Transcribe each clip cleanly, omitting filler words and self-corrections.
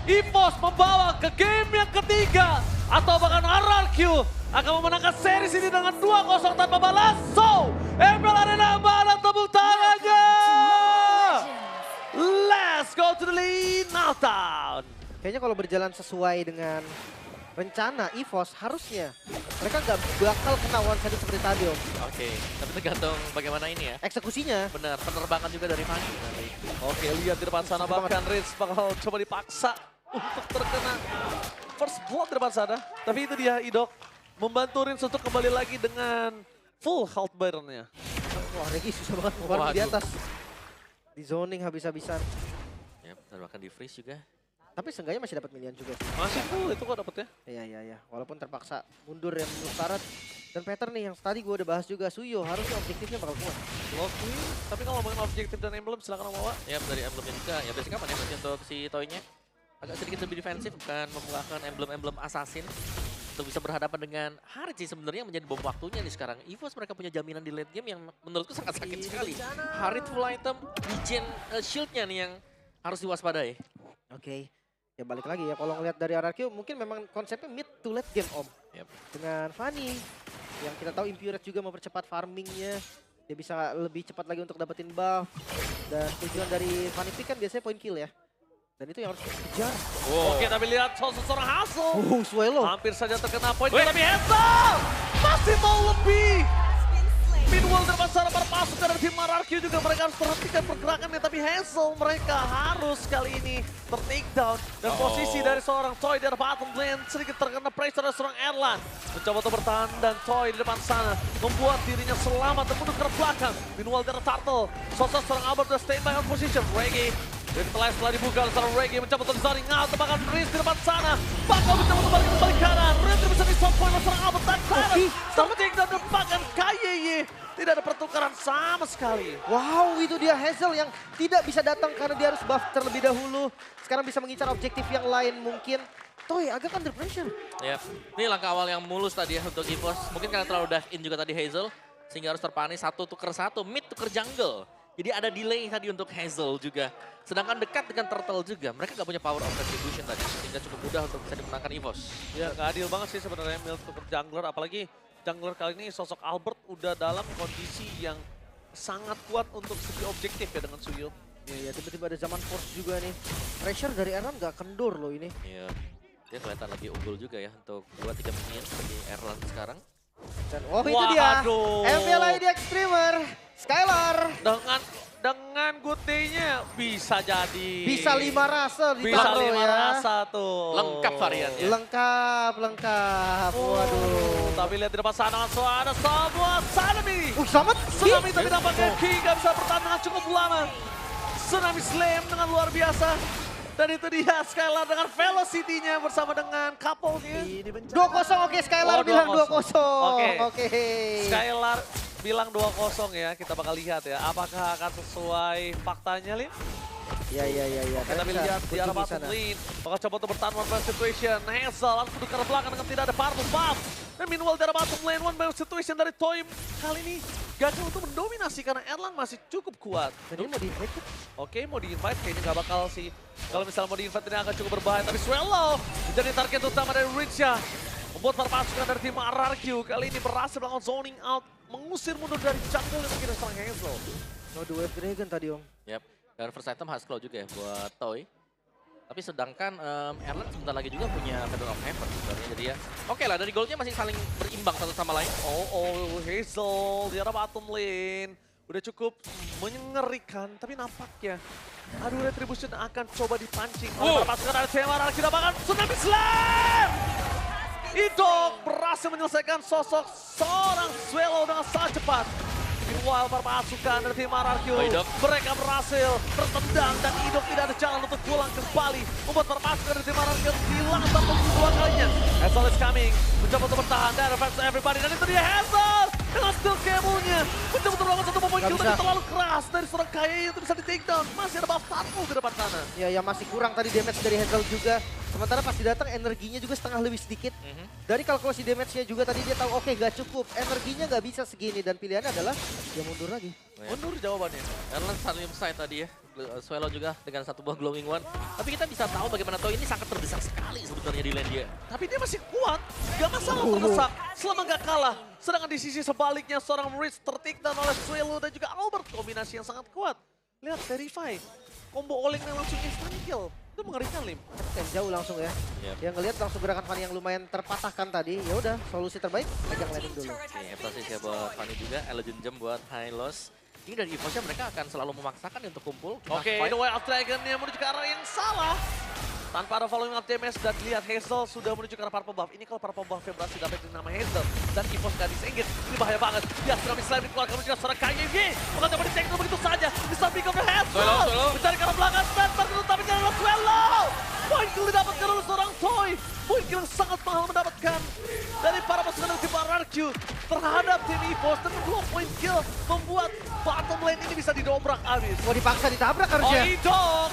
EVOS membawa ke game yang ketiga. Atau bahkan RRQ akan memenangkan series ini dengan 2-0 tanpa balas. So, ML Arena mana tepuk tangannya? Let's go to the lead now town. Kayaknya kalau berjalan sesuai dengan rencana EVOS harusnya mereka nggak bakal kena one sided seperti tadi Om. Oke, tapi tergantung bagaimana ini ya. Eksekusinya. Benar, penerbangan juga dari Fanny nanti. Oke, lihat di depan sana bahkan Riz bakal coba dipaksa untuk terkena first blood di depan sana. Tapi itu dia Idok membantu Riz untuk kembali lagi dengan full health bar-nya. Wah, Regi susah banget keluar di atas. Di zoning habis-habisan. Ya, bahkan di freeze juga. Tapi seenggaknya masih dapat minion juga sih. Masih full itu kok dapetnya. Iya. Walaupun terpaksa mundur ya menurut Tarat. Dan pattern nih yang tadi gue udah bahas juga, Suyo harusnya objektifnya bakal kuat. Oke, tapi kalau ngomongin objektif dan emblem silakan Om Wawa. Ya, dari emblemnya juga. Ya, basic apa nih berarti untuk si Toy-nya? Agak sedikit lebih defensif, bukan membuahkan emblem-emblem assassin. Untuk bisa berhadapan dengan Harit sih sebenarnya menjadi bom waktunya nih sekarang. EVOS mereka punya jaminan di late game yang menurutku sangat sakit sekali. Harit full item, regen shieldnya nih yang harus diwaspadai. Oke. Ya balik lagi ya, kalau ngeliat dari RRQ mungkin memang konsepnya mid to late game Om. Yep. Dengan Fanny, yang kita tahu Impurate juga mempercepat farmingnya. Dia bisa lebih cepat lagi untuk dapetin buff. Dan tujuan dari Fanny Pick kan biasanya point kill ya. Dan itu yang harus dikejar. Oke, tapi lihat seorang Hazel. Swallow. Hampir saja terkena poin, tapi Hazel masih mau lebih. Meanwhile depan sana para pasukan dari tim RRQ juga mereka harus perhatikan pergerakannya. Tapi Hazel mereka harus kali ini ter-take down. Dan posisi dari seorang Toy di bottom lane sedikit terkena pressure dari seorang Erlan. Mencoba untuk bertahan dan Toy di depan sana membuat dirinya selamat dan mundur ke belakang. Meanwhile dari Turtle, sosok seorang Albert sudah stay by on position. Reggie dan setelah dibuka oleh seorang Reggie mencoba untuk zoning out. Bahkan Riz di depan sana bakal mencoba untuk balik kanan. Riz bisa di stop point oleh seorang Albert dan Tyrant ter-take down dan bahkan KYY. Tidak ada pertukaran sama sekali. Wow, itu dia Hazel yang tidak bisa datang karena dia harus buff terlebih dahulu. Sekarang bisa mengincar objektif yang lain mungkin. Toy agak under pressure. Yap. Ini langkah awal yang mulus tadi ya untuk EVOS. Mungkin karena terlalu dive in juga tadi Hazel. Sehingga harus terpanis satu tuker satu, mid tuker jungle. Jadi ada delay tadi untuk Hazel juga. Sedangkan dekat dengan Turtle juga. Mereka gak punya power of retribution tadi. Sehingga cukup mudah untuk bisa dimenangkan EVOS. Ya gak adil banget sih sebenarnya Mil tuker jungler. Apalagi jungler kali ini sosok Albert udah dalam kondisi yang sangat kuat untuk segi objektif ya dengan Suyo. Ya tiba-tiba ada zaman force juga nih. Pressure dari Erlan gak kendur loh ini. Iya. Dia kelihatan lebih unggul juga ya untuk 2-3 minion seperti Erlan sekarang. Dan itu dia. Waduh. MLID Extremer. Skylar. Dengan Gute-nya bisa jadi. Bisa 5 rasa Bisa ditaruh 5 ya. rasa tuh. Lengkap variannya. Lengkap. Waduh. Tapi lihat di depan sana langsung ada semua Tsunami. Selamat. Tsunami tapi nampaknya Ki gak bisa bertahan dengan cukup lama. Tsunami Slam dengan luar biasa. Dan itu dia Skylar dengan velocity-nya bersama dengan couple-nya. 2-0 oke Skylar bilang 2-0. Oke. Skylar bilang 2-0 ya, kita bakal lihat ya. Apakah akan sesuai faktanya, Lin? Iya. Kita lihat di arah bottom lane. Bakal coba untuk bertahan one man situation. Hazel langsung ke arah belakang dengan tidak ada partu buff. Dan meanwhile di arah bottom lane one man situation dari Toy kali ini gagal untuk mendominasi karena Erlan masih cukup kuat. Jadi mau di-invite kan? Oke, mau di-invite kayaknya nggak bakal sih. Kalau misalnya mau di-invite ini akan cukup berbahaya. Tapi Swallow menjadi target utama dari Richa. Membuat para pasukan dari tim RRQ kali ini berhasil melakukan zoning out. Mengusir mundur dari jungle yang mungkin serang Hazel. No the wave dragon tadi Om. Yap. Dan first item Husklaw juga ya buat Toy. Tapi sedangkan Erlan sebentar lagi juga punya Feather of Heaven sebenarnya. Jadi ya oke lah, dari goldnya masih saling berimbang satu sama lain. Hazel di arah bottom lane. Udah cukup mengerikan, tapi nampaknya Retribution akan coba dipancing oleh para pasukan dari tim RRQ. Kita bahkan Tsunami Slam! Idok berhasil menyelesaikan sosok seorang Swallow dengan sangat cepat. Meanwhile para pasukan dari tim RRQ mereka berhasil tertendang dan Idok tidak ada jalan untuk pulang kembali. Membuat para pasukan dari tim RRQ hilang satu dua kalinya. Hazel is coming, mencoba untuk bertahan dari fans everybody dan itu dia Hazel dengan skill cable-nya. Mencoba untuk melakukan satu momen kill tapi terlalu keras dari seorang Kaya itu bisa di take down. Masih ada buff Tatmu di depan sana. Ya masih kurang tadi damage dari Hazel juga. Sementara pas dia datang energinya juga setengah lebih sedikit. Dari kalkulasi damage-nya juga tadi dia tahu oke gak cukup. Energinya gak bisa segini dan pilihannya adalah dia mundur lagi. Mundur jawabannya. Erlan saling side tadi ya. Swallow juga dengan satu buah glowing one. Tapi kita bisa tahu bagaimana Toy ini sangat terdesak sekali sebenarnya di lane dia. Tapi dia masih kuat, gak masalah terdesak selama gak kalah. Sedangkan di sisi sebaliknya seorang Rich tertikdan oleh Swallow dan juga Albert. Kombinasi yang sangat kuat. Lihat Verify, combo olingnya langsung instant kill. Itu mengerikan Lim. Dan jauh langsung ya. Yang ngelihat langsung gerakan Fanny yang lumayan terpatahkan tadi. Ya udah, solusi terbaik pegang landing dulu. Ini posisi buat Fanny juga, Elegant Jump buat Hylos. Ini dari EVOS-nya mereka akan selalu memaksakan untuk kumpul. Oke, The Way of Dragon-nya menuju ke arah yang salah. Tanpa ada following up damage dan lihat Hazel sudah menuju ke arah Purple Buff. Ini kalau Purple Buff-nya berhasil dapat nama Hazel dan EVOS gak disengit. Ini bahaya banget. Lihat Tsunami Slime dikeluarkan menuju ke seorang KYG. Bukan coba di-tangle begitu saja. Bisa pick up Hazel. Mencari ke arah belakang. Spencer tapi jalan Swallow. Point kill didapatkan oleh seorang Toy. Point kill yang sangat mahal mendapatkan dari para pasukan dari tim RRQ terhadap tim EVOS. Dan 2 point kill membuat bottom lane ini bisa didobrak abis. Mau dipaksa ditabrak harusnya. Idok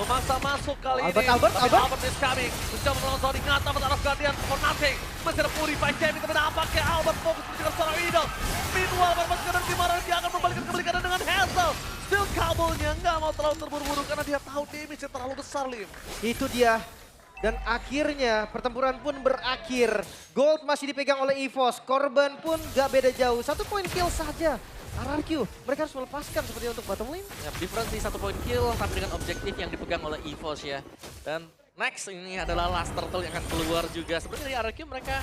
memaksa masuk kali ini. Albert is coming. Mencoba menolong ingat dapat arah gantian for nothing. Masih ada Purify Gaming tapi nampaknya Albert fokus menjaga seorang Idok. Meanwhile pasukan dari tim RRQ akan membalikkan kembali keadaan dengan Hazel. Still kabelnya nggak mau terlalu terburu-buru karena dia tahu damage-nya terlalu besar, Lim. Itu dia. Dan akhirnya pertempuran pun berakhir. Gold masih dipegang oleh EVOS. Korban pun gak beda jauh. 1 point kill saja. RRQ, mereka harus melepaskan seperti untuk bottom lane. Ya, difference di 1 point kill tapi dengan objektif yang dipegang oleh EVOS ya. Dan next ini adalah last turtle yang akan keluar juga. Sebenarnya dari RRQ mereka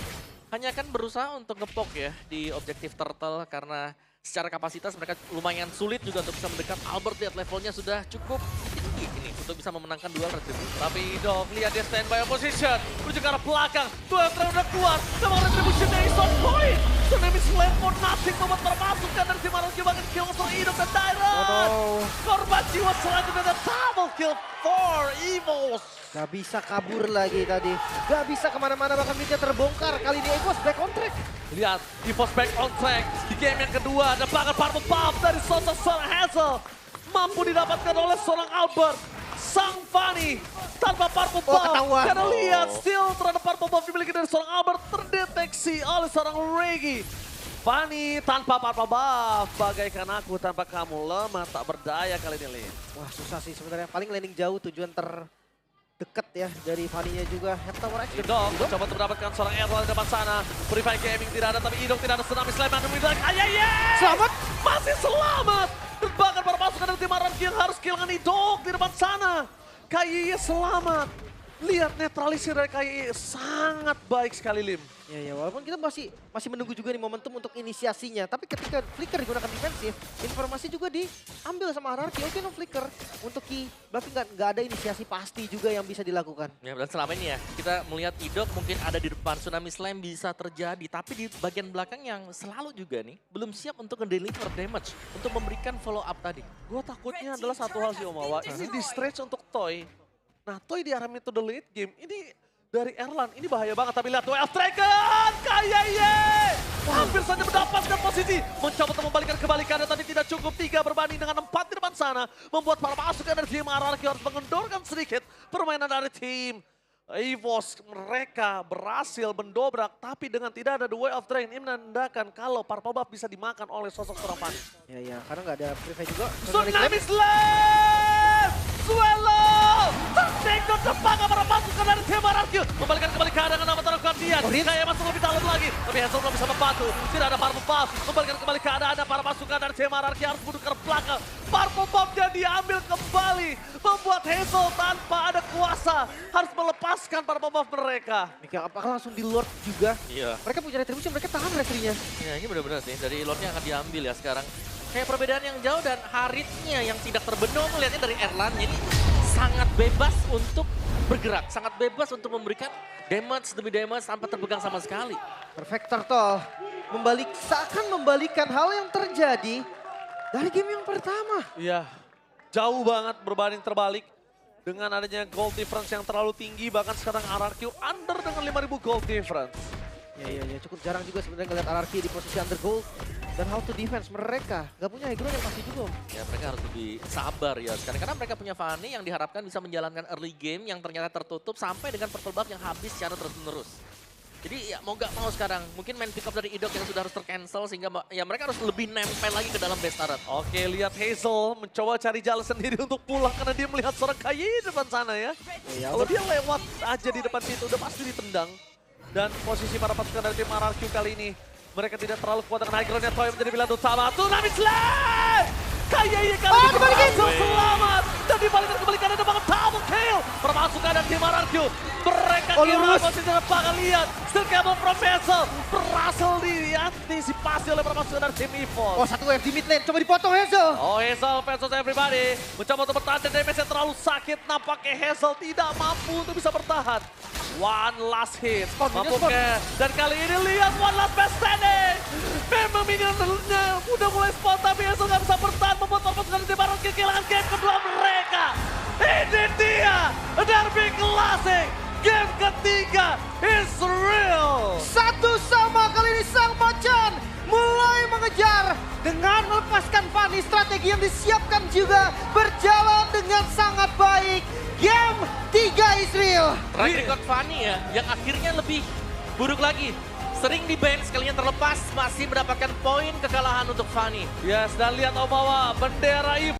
hanya akan berusaha untuk ngepok ya di objektif turtle karena secara kapasitas mereka lumayan sulit juga untuk bisa mendekat. Albert lihat levelnya sudah cukup tinggi ini untuk bisa memenangkan duel Retribution. Tapi Idok lihat dia standby position. Menuju ke arah belakang. Duel terakhir udah keluar. Memang Retribution-nya is on point. Tsunami Slam for nothing membuat termasukkan dari tim RRQ bahkan kill untuk Idok dan Dairon. Korban jiwa selanjutnya dan double kill for EVOS. Gak bisa kabur lagi tadi. Gak bisa kemana-mana bahkan midnya terbongkar. Kali ini EVOS back on track. Lihat, EVOS back on track. Di game yang kedua ada bahkan Purple Buff dari sosok seorang Hazel. Mampu didapatkan oleh seorang Albert. Sang Fanny tanpa Purple Buff. Karena lihat still terhadap Purple Buff dimiliki dari seorang Albert terdeteksi oleh seorang Reggie. Fanny tanpa Purple Buff, bagaikan aku tanpa kamu lemah tak berdaya kali ini, Lin. Wah susah sih sebenarnya. Paling landing jauh tujuan terdekat ya dari Fanny-nya juga. Head Tower X. Idok coba untuk mendapatkan seorang Errol di depan sana. Purify Gaming tidak ada, tapi Idok tidak ada. Tsunami Slime dan Widok. Selamat! Masih selamat! Dan bahkan para pasukan dari tim RRQ yang harus kehilangan Idok di depan sana. KYY selamat. Lihat netralisir dari KYY sangat baik sekali, Lim. Ya, walaupun kita masih menunggu juga nih momentum untuk inisiasinya. Tapi ketika Flicker digunakan defensif, informasi juga diambil sama RRQ. Oke, no Flicker untuk Ki. Berarti nggak ada inisiasi pasti juga yang bisa dilakukan. Ya, dan selama ini ya, kita melihat Idok mungkin ada di depan, Tsunami Slam bisa terjadi. Tapi di bagian belakang yang selalu juga nih, belum siap untuk nge-deliver damage. Untuk memberikan follow up tadi. Gue takutnya adalah satu hal sih, Omawa. Ini di stretch untuk Toy. Nah, Toy di arah metode late game, ini dari Erlan, ini bahaya banget. Tapi lihat Way of Dragon, KYY! Hampir saja mendapatkan posisi. Mencoba untuk membalikan kebalikannya, tapi tidak cukup. 3 berbanding dengan 4 di depan sana. Membuat para pasukan dari tim RRQ harus mengendorkan sedikit permainan dari tim EVOS. Mereka berhasil mendobrak, tapi dengan tidak ada The Way of Dragon. Ini menandakan kalau Purple Buff bisa dimakan oleh sosok seorang Fanny. Ya, karena nggak ada Purify juga. Tsunami Slam! Swallow! Tertakedown depan para pasukan dari tim RRQ. Membalikan kembali keadaan nama taruh gantian. Kayak masuk lebih dalam lagi. Tapi Hazel belum bisa membantu. Tidak ada Purple Buff. Membalikan kembali keadaan para pasukan dari tim RRQ harus mundur ke belakang. Purple Buff-nya diambil kembali. Membuat Hazel tanpa ada kuasa. Harus melepaskan Purple Buff mereka. Mikir apakah langsung di Lord juga? Iya. Mereka punya retribution, mereka tahan retrinya. Ya, ini benar-benar sih, dari Lordnya akan diambil ya sekarang. Kayak perbedaan yang jauh dan Haritnya yang tidak terbenung melihatnya dari Erlan. Jadi sangat bebas untuk bergerak, sangat bebas untuk memberikan damage demi damage tanpa terpegang sama sekali. Perfect Turtle seakan membalikan hal yang terjadi dari game yang pertama. Iya, jauh banget berbanding terbalik. Dengan adanya gold difference yang terlalu tinggi, bahkan sekarang RRQ under dengan 5.000 gold difference. Iya, cukup jarang juga sebenarnya ngeliat RRQ di posisi under gold. Dan how to defense mereka, gak punya high ground yang pasti juga. Ya mereka harus lebih sabar ya sekarang. Karena mereka punya Fanny yang diharapkan bisa menjalankan early game yang ternyata tertutup sampai dengan purple buff yang habis secara terus-menerus. Jadi ya mau gak mau sekarang, mungkin main pick up dari Idok yang sudah harus tercancel sehingga ya mereka harus lebih nempel lagi ke dalam base turret. Oke, lihat Hazel mencoba cari jalan sendiri untuk pulang karena dia melihat seorang Kaye di depan sana ya. Kalau dia lewat aja di depan situ udah pasti ditendang. Dan posisi para pasukan dari tim RRQ kali ini, mereka tidak terlalu kuat dengan high ground-nya. Toy menjadi pilihan utama. Tsunami Slam! Kaye kali ini berhasil selamat. Dan dibalikan kembali karena ada banget double kill. Permasukan dari tim RRQ. Mereka kira posisi depan, lihat. Still cable from Hazel. Berhasil diantisipasi oleh permasukan dari tim EVOS. Oh, satu wave di mid lane, coba dipotong Hazel. Oh, Hazel, fans of everybody. Mencoba untuk bertahan dan damage-nya terlalu sakit. Nampaknya Hazel tidak mampu untuk bisa bertahan. One last hit. Mampukah? Dan kali ini lihat one last best standing. Memang minionnya udah mulai spot tapi Hazel nggak bisa bertahan. Membuat pasukan di Baron kehilangan game kedua mereka. Ini dia Derby Classic. Game ketiga is real. Satu sama kali ini Sang Macan mulai mengejar dengan melepaskan Fanny. Strategi yang disiapkan juga berjalan dengan sangat baik. Game 3 is real. Track record Fanny ya, yang akhirnya lebih buruk lagi. Sering di ban, sekalinya terlepas, masih mendapatkan poin kekalahan untuk Fanny. Yes, dan lihat Omawa, bendera